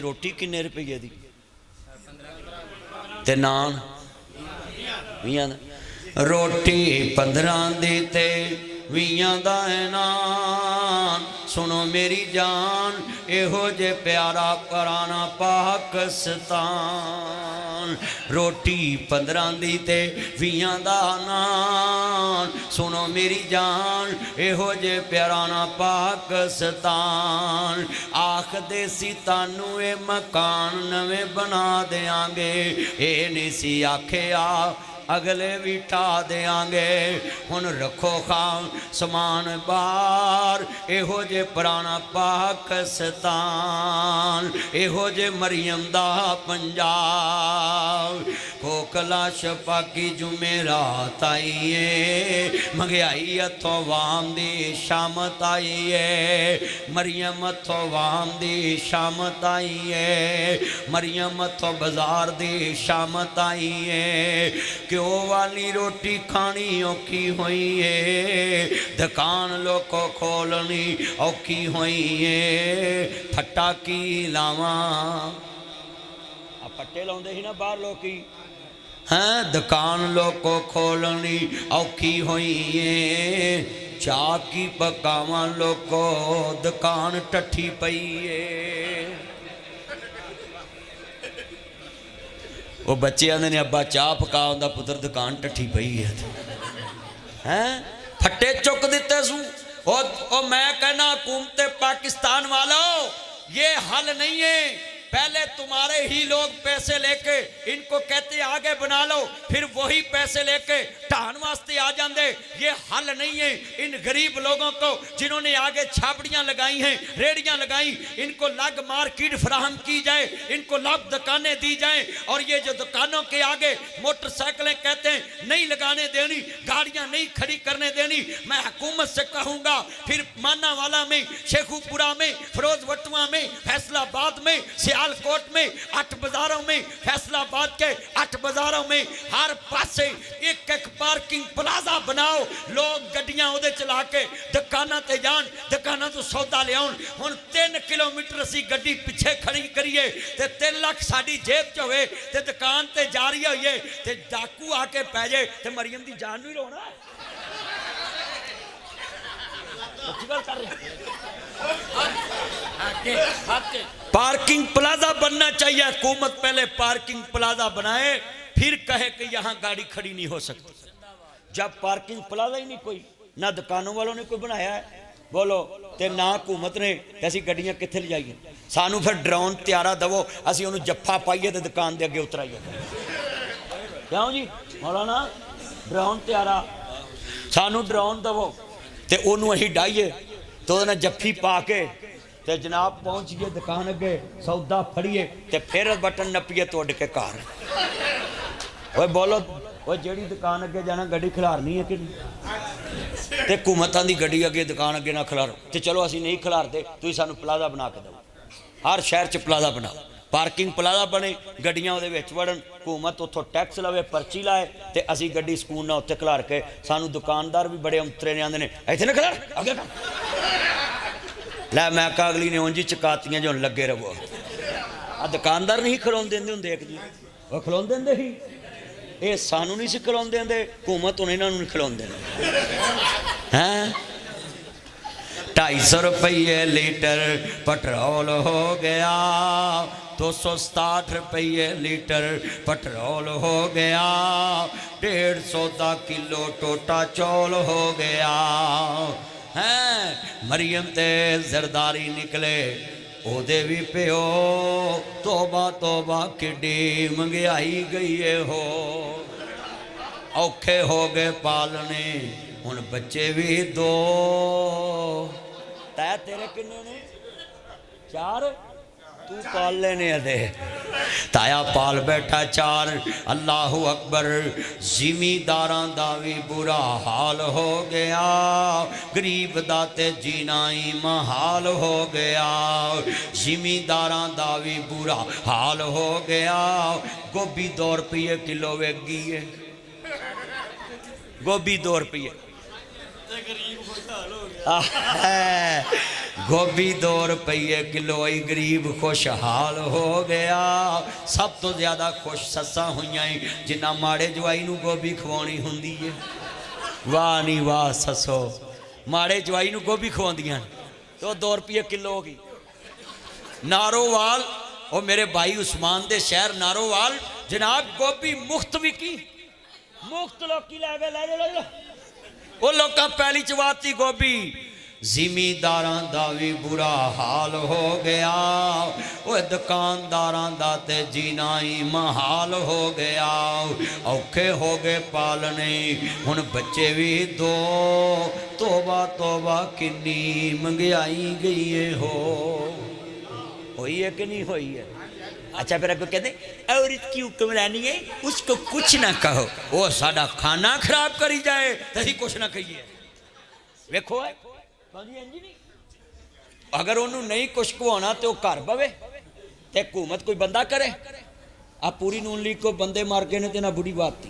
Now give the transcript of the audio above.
रोटी किन्ने रुपये दी ते नान 20 रोटी 15 दी ते 20 दा है नान। सुनो मेरी जान एहो जे प्यारा कराना पाकिस्तान। रोटी 15 दी ते 20 दा नान। सुनो मेरी जान एहो जे प्यारा ना पाकिस्तान। आख दे सी तानू ए मकान नवे बना देंगे, ए नहीं सी आखिया अगले भी टा देंगे। हुन रखो खान समान बार एहो जे पुराना पाकिस्तान, एहो जे मरियम दा पंजाब। खोखला छपाकी जुमेरात आई है, महंगाई हथों वाम दी शामत आई है। मरियम हथों वाम दी शामत आई है, मरियम हथों बाजार दी शामत आई है। घ्यो वाली रोटी खानी औखी हुई है, दुकान लोको खोलनी औखी हुई है। फट्टा की लावा फट्टे लाउंदे ही ना बाहर लोकी, हैं दुकान लोको खोलनी औखी हुई है। चाह की पकावा लोको दुकान टट्ठी पई है। वो बच्चे आते ने अब्बा चाह पका, उनका पुत्र दुकान टट्ठी पई है। हैं फट्टे चुक दिते सू। ओ मैं कहना हुकूमत पाकिस्तान वालों, ये हल नहीं है। पहले तुम्हारे ही लोग पैसे लेके इनको कहते आगे बना लो, फिर वही पैसे लेके ढान वास्ते आ जाते। ये हल नहीं है। इन गरीब लोगों को जिन्होंने आगे छापड़ियां लगाई हैं, रेड़ियां लगाई, इनको लग मार्केट फराहम की जाए, इनको लग दुकानें दी जाए। और ये जो दुकानों के आगे मोटरसाइकिलें कहते हैं नहीं लगाने देनी, गाड़ियां नहीं खड़ी करने देनी, मैं हुकूमत से कहूँगा फिर मानावाला में, शेखुपुरा में, फिरोजवटुआ में, फैसलाबाद में, सियालकोट में, 8 बाजारों में, फैसलाबाद के 8 बाजारों में हर पासे एक एक पार्किंग प्लाजा बनाओ। लोग गड्डियां उहदे चला के दुकानां ते जान, दुकानां तो सौदा ले आउण। हुण 3 किलोमीटर असी गड्डी पिछे खड़ी करिए ते 3 लाख साडी जेब च होवे ते दुकान ते जा रही होइए ते डाकू आके पै जाए ते मरियम दी जान भी रोना। पार्किंग प्लाजा बनना चाहिए। हुकूमत पहले पार्किंग प्लाजा बनाए, फिर कहे कि यहाँ गाड़ी खड़ी नहीं हो सकती। जब पार्किंग प्लाजा ही नहीं कोई, ना दुकानों वालों ने कोई बनाया है बोलो, ते ना हुकूमत ने, ऐसी गड्डियां कित्थे ले जाइए। सानू फिर ड्रोन त्यारा दवो, असी उन्होंने जफ्फा पाइए तो दुकान के अगे उतराइए। क्यों जी मौलाना, ड्रोन त्यारा सानू ड्रोन दवो ते उन्होंने असीं डाइए तो जफ्फी पा के ते जनाब पहुँच गए दुकान अगे, सौदा फड़िए ते फिर बटन नपीए तो उड़ के घर। ओए बोलो, ओए जेड़ी दुकान अगे जाना गड्डी खिलारनी है कि नहीं? ते हुकूमतां दी गड्डी अगे दुकान अगे ना खिलारो ते चलो असीं नहीं खिलारते, तुसीं सानू प्लाजा बना के दो। हर शहर च प्लाजा बनाओ, पार्किंग प्लाजा बने, गड्डियां उहदे विच वड़न, हुकूमत उत्थों टैक्स लवे, पर्ची लाए ते असीं गड्डी सकून नाल उत्ते खिलार के। सानू दुकानदार भी बड़े अंतरे ने आंदे ने इत्थे ना खिलार अगे कर लै। मैं कहा अगली ने उंज ही चकातियां जो लगे रहो। आ दुकानदार नहीं खिलाउण देंदे हुंदे, एक जी वो खिलाउण देंदे ही, ये सानू नहीं सी खिलाउण देंदे, हुकूमत हुण इन्हां नूं नहीं खिलाउण देंदे। हैं 250 रुपये लीटर पेट्रोल हो गया, 267 रुपये लीटर पेट्रोल हो गया, 150 किलो टोटा चौल हो गया। हैं मरियम ते जरदारी निकले, ओदे भी प्यो तोबा तोबा किड्डी महंगाई गई है हो, औखे हो गए पालने, हुण बच्चे भी 2। तै तेरे किन्ने ने? 4 तू पाल लेने दे, ताया पाल बैठा 4। अल्लाहू अकबर। जिमीदारां दा भी बुरा हाल हो गया, गरीब दा ते जीना ही महाल हो गया। जिमीदारां दा भी बुरा हाल हो गया। गोभी 2 रुपये किलो वेगी है, गोभी 2 रुपये। गोभी 2 रुपये किलो ही गरीब खुशहाल हो गया। सब तो ज्यादा खुश सस्सा हुई जिन्ना माड़े जवाई नू गोभी खवानी हुंदी है। वाह नी वाह ससो, माड़े जवाई नू गोभी खवांदियां तो 2 रुपये किलो होगी। नारोवाल और मेरे भाई उस्मान दे शहर नारोवाल जनाब गोभी मुफ्त विकी, मुफ्त लोग लै गए वो लोग पहली चवाती गोभी। जिमीदारां दा भी बुरा हाल हो गया, वो दुकानदारां दा ते जीना ही महाल हो गया। औखे हो गए पालने हुण बच्चे भी 2, तोबा तोबा किन्नी महंगाई गई है। होई है कि नहीं होई है? अच्छा फिर आपको कहते औरत की हुक्मरानी है उसको कुछ ना कहो, वो साडा खाना खराब करी जाए तभी कुछ ना कहिए। वेखो अगर उन्होंने नहीं कुछ खवाना तो घर बवे ते हुकूमत कोई बंदा करे। आ पूरी नून लीग को बंदे मार के ने ते ना बुढ़ी बात थी।